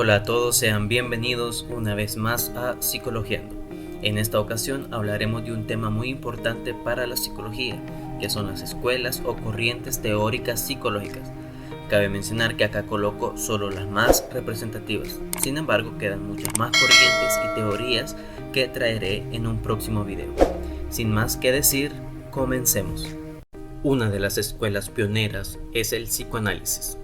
Hola a todos, sean bienvenidos una vez más a Psicologiando. En esta ocasión hablaremos de un tema muy importante para la psicología, que son las escuelas o corrientes teóricas psicológicas. Cabe mencionar que acá coloco solo las más representativas, sin embargo quedan muchas más corrientes y teorías que traeré en un próximo video. Sin más que decir, comencemos. Una de las escuelas pioneras es el psicoanálisis.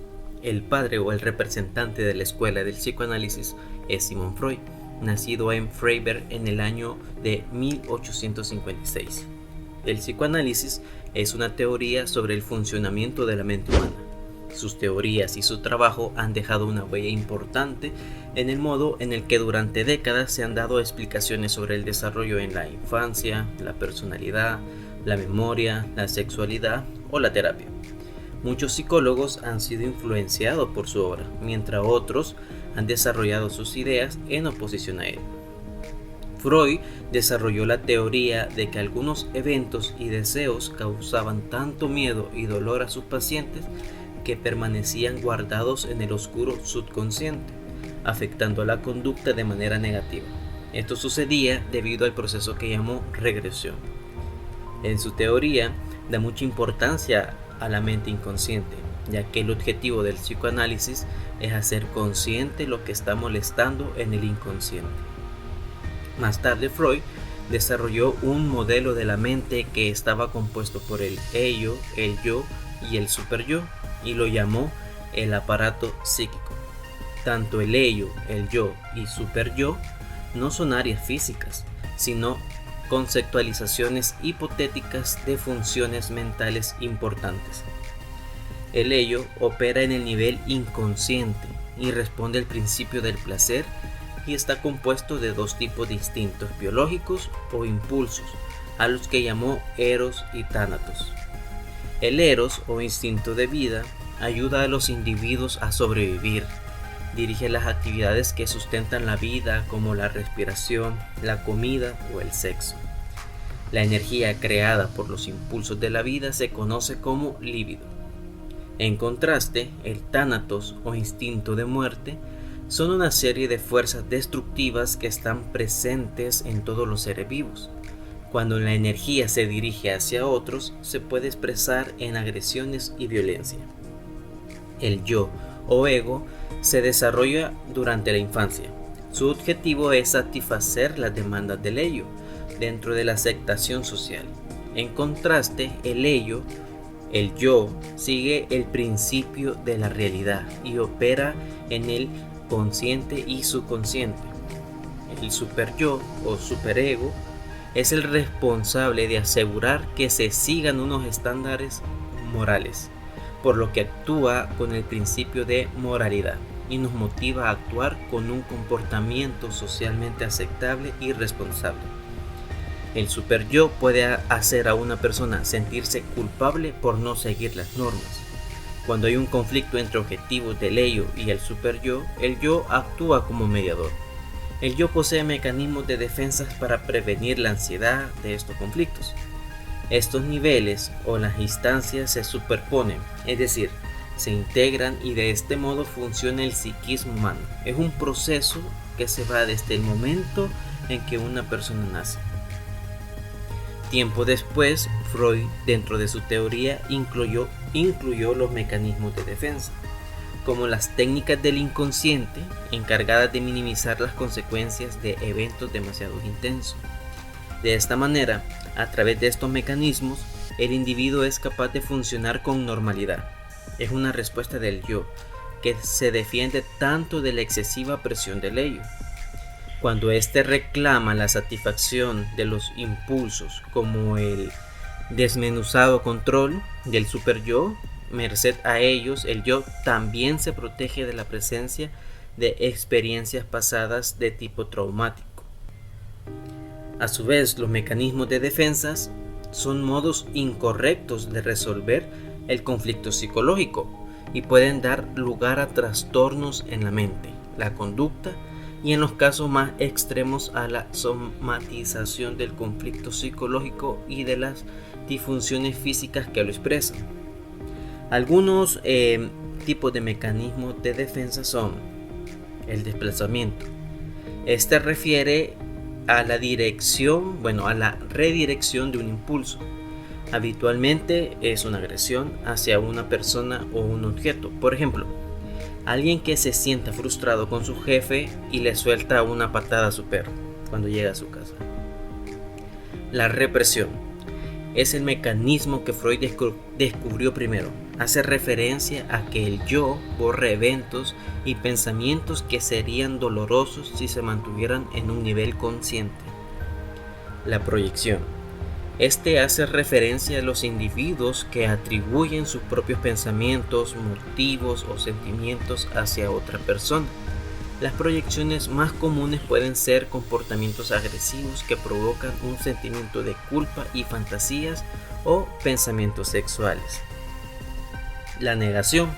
El padre o el representante de la escuela del psicoanálisis es Sigmund Freud, nacido en Freiberg en el año de 1856. El psicoanálisis es una teoría sobre el funcionamiento de la mente humana. Sus teorías y su trabajo han dejado una huella importante en el modo en el que durante décadas se han dado explicaciones sobre el desarrollo en la infancia, la personalidad, la memoria, la sexualidad o la terapia. Muchos psicólogos han sido influenciados por su obra, mientras otros han desarrollado sus ideas en oposición a él. Freud desarrolló la teoría de que algunos eventos y deseos causaban tanto miedo y dolor a sus pacientes que permanecían guardados en el oscuro subconsciente, afectando a la conducta de manera negativa. Esto sucedía debido al proceso que llamó regresión. En su teoría da mucha importancia a la mente inconsciente, ya que el objetivo del psicoanálisis es hacer consciente lo que está molestando en el inconsciente. Más tarde Freud desarrolló un modelo de la mente que estaba compuesto por el ello, el yo y el superyo, y lo llamó el aparato psíquico. Tanto el ello, el yo y superyo no son áreas físicas, sino conceptualizaciones hipotéticas de funciones mentales importantes. El ello opera en el nivel inconsciente y responde al principio del placer y está compuesto de dos tipos distintos biológicos o impulsos, a los que llamó eros y tánatos. El eros o instinto de vida ayuda a los individuos a sobrevivir. Dirige las actividades que sustentan la vida, como la respiración, la comida o el sexo. La energía creada por los impulsos de la vida se conoce como líbido. En contraste, el tánatos o instinto de muerte son una serie de fuerzas destructivas que están presentes en todos los seres vivos. Cuando la energía se dirige hacia otros, se puede expresar en agresiones y violencia. El yo o ego se desarrolla durante la infancia. Su objetivo es satisfacer las demandas del ello dentro de la aceptación social. En contraste, el ello, el yo, sigue el principio de la realidad y opera en el consciente y subconsciente. El superyo o superego es el responsable de asegurar que se sigan unos estándares morales, por lo que actúa con el principio de moralidad y nos motiva a actuar con un comportamiento socialmente aceptable y responsable. El superyo puede hacer a una persona sentirse culpable por no seguir las normas. Cuando hay un conflicto entre objetivos del ello y el superyo, el yo actúa como mediador. El yo posee mecanismos de defensa para prevenir la ansiedad de estos conflictos. Estos niveles o las instancias se superponen, es decir, se integran, y de este modo funciona el psiquismo humano. Es un proceso que se va desde el momento en que una persona nace. Tiempo después, Freud, dentro de su teoría, incluyó los mecanismos de defensa, como las técnicas del inconsciente, encargadas de minimizar las consecuencias de eventos demasiado intensos. De esta manera, a través de estos mecanismos, el individuo es capaz de funcionar con normalidad. Es una respuesta del yo, que se defiende tanto de la excesiva presión del ello. Cuando éste reclama la satisfacción de los impulsos, como el desmenuzado control del superyo, merced a ellos, el yo también se protege de la presencia de experiencias pasadas de tipo traumático. A su vez, los mecanismos de defensas son modos incorrectos de resolver el conflicto psicológico y pueden dar lugar a trastornos en la mente, la conducta y, en los casos más extremos, a la somatización del conflicto psicológico y de las disfunciones físicas que lo expresan. Algunos tipos de mecanismos de defensa son el desplazamiento. Este refiere a la dirección, a la redirección de un impulso. Habitualmente es una agresión hacia una persona o un objeto. Por ejemplo, alguien que se sienta frustrado con su jefe y le suelta una patada a su perro cuando llega a su casa. La represión es el mecanismo que Freud descubrió primero. Hace referencia a que el yo borra eventos y pensamientos que serían dolorosos si se mantuvieran en un nivel consciente. La proyección. Este hace referencia a los individuos que atribuyen sus propios pensamientos, motivos o sentimientos hacia otra persona. Las proyecciones más comunes pueden ser comportamientos agresivos que provocan un sentimiento de culpa y fantasías o pensamientos sexuales. La negación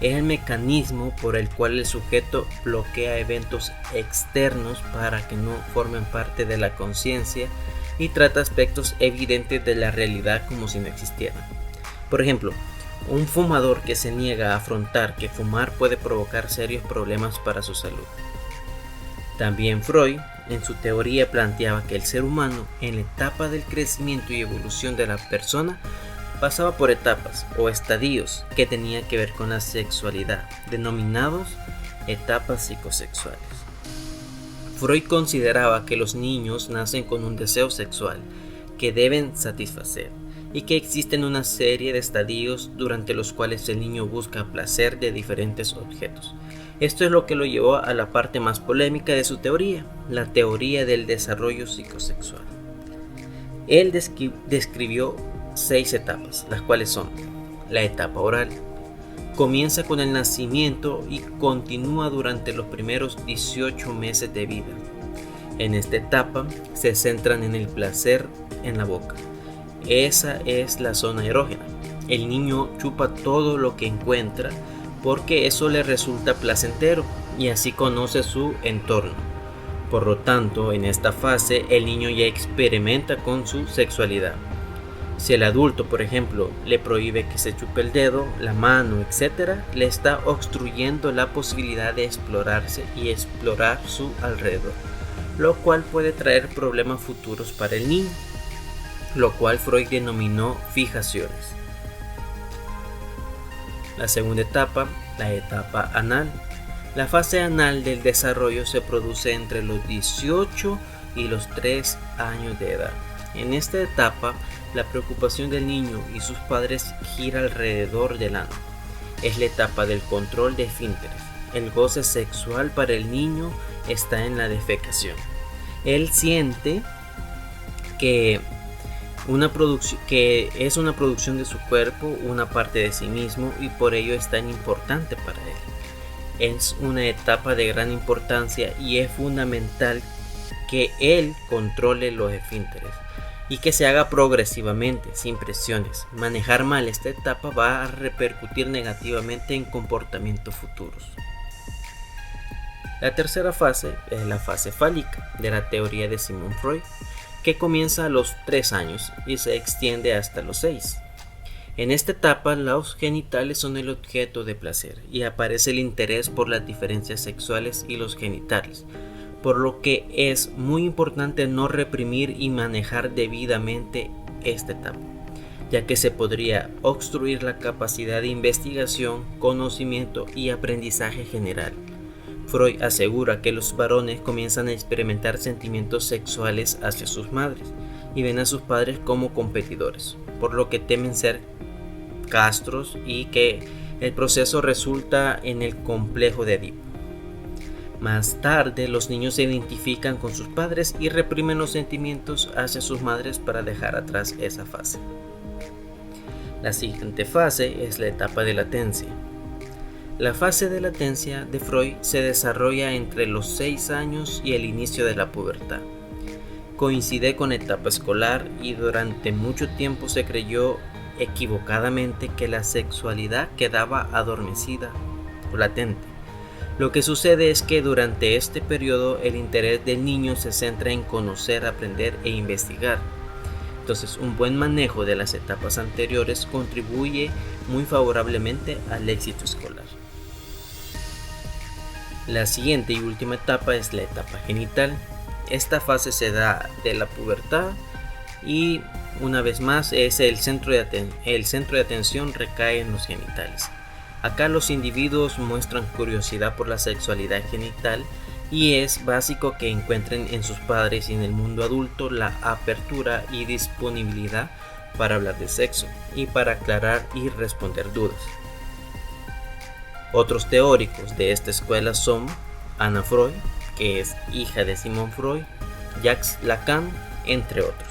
es el mecanismo por el cual el sujeto bloquea eventos externos para que no formen parte de la conciencia y trata aspectos evidentes de la realidad como si no existieran. Por ejemplo, un fumador que se niega a afrontar que fumar puede provocar serios problemas para su salud. También Freud, en su teoría, planteaba que el ser humano, en la etapa del crecimiento y evolución de la persona, pasaba por etapas o estadios que tenían que ver con la sexualidad, denominados etapas psicosexuales. Freud consideraba que los niños nacen con un deseo sexual que deben satisfacer y que existen una serie de estadios durante los cuales el niño busca placer de diferentes objetos. Esto es lo que lo llevó a la parte más polémica de su teoría, la teoría del desarrollo psicosexual. Él describió 6 etapas, las cuales son: la etapa oral. Comienza con el nacimiento y continúa durante los primeros 18 meses de vida. En esta etapa se centran en el placer en la boca. Esa es la zona erógena. El niño chupa todo lo que encuentra porque eso le resulta placentero y así conoce su entorno. Por lo tanto, en esta fase el niño ya experimenta con su sexualidad. Si el adulto, por ejemplo, le prohíbe que se chupe el dedo, la mano, etc., le está obstruyendo la posibilidad de explorarse y explorar su alrededor, lo cual puede traer problemas futuros para el niño, lo cual Freud denominó fijaciones. La segunda etapa, la etapa anal. La fase anal del desarrollo se produce entre los 18 y los 3 años de edad. En esta etapa, la preocupación del niño y sus padres gira alrededor del ano. Es la etapa del control de esfínteres. El goce sexual para el niño está en la defecación. Él siente que es una producción de su cuerpo, una parte de sí mismo, y por ello es tan importante para él. Es una etapa de gran importancia y es fundamental que él controle los esfínteres y que se haga progresivamente, sin presiones. Manejar mal esta etapa va a repercutir negativamente en comportamientos futuros. La tercera fase es la fase fálica de la teoría de Sigmund Freud, que comienza a los 3 años y se extiende hasta los 6. En esta etapa, los genitales son el objeto de placer y aparece el interés por las diferencias sexuales y los genitales, por lo que es muy importante no reprimir y manejar debidamente esta etapa, ya que se podría obstruir la capacidad de investigación, conocimiento y aprendizaje general. Freud asegura que los varones comienzan a experimentar sentimientos sexuales hacia sus madres y ven a sus padres como competidores, por lo que temen ser castros y que el proceso resulta en el complejo de Edipo. Más tarde, los niños se identifican con sus padres y reprimen los sentimientos hacia sus madres para dejar atrás esa fase. La siguiente fase es la etapa de latencia. La fase de latencia de Freud se desarrolla entre los 6 años y el inicio de la pubertad. Coincide con la etapa escolar y durante mucho tiempo se creyó equivocadamente que la sexualidad quedaba adormecida o latente. Lo que sucede es que durante este periodo el interés del niño se centra en conocer, aprender e investigar. Entonces, un buen manejo de las etapas anteriores contribuye muy favorablemente al éxito escolar. La siguiente y última etapa es la etapa genital. Esta fase se da de la pubertad y una vez más es el centro de atención recae en los genitales. Acá los individuos muestran curiosidad por la sexualidad genital y es básico que encuentren en sus padres y en el mundo adulto la apertura y disponibilidad para hablar de sexo y para aclarar y responder dudas. Otros teóricos de esta escuela son Anna Freud, que es hija de Sigmund Freud, Jacques Lacan, entre otros.